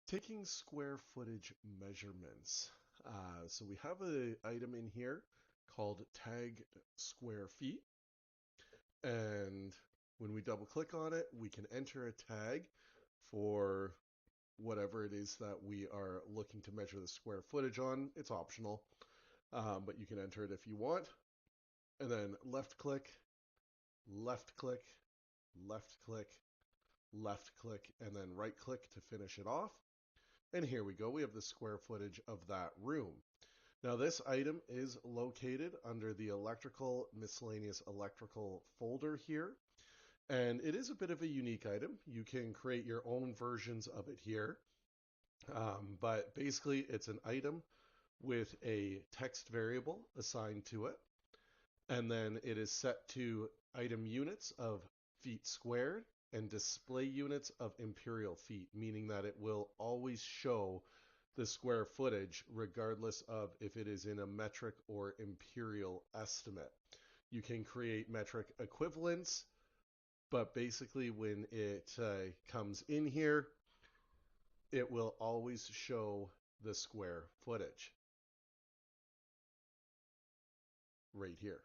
Taking square footage measurements. So we have an item in here called tag square feet. And when we double click on it, we can enter a tag for whatever it is that we are looking to measure the square footage on. It's optional, but you can enter it if you want. And then left click, left click, left click, left click, and then right click to finish it off. And here we go. We have the square footage of that room. Now this item is located under the electrical, miscellaneous electrical folder here. And it is a bit of a unique item. You can create your own versions of it here. But basically it's an item with a text variable assigned to it. And then it is set to item units of feet squared and display units of imperial feet, meaning that it will always show the square footage regardless of if it is in a metric or imperial estimate. You can create metric equivalents, but basically when it comes in here, it will always show the square footage right here.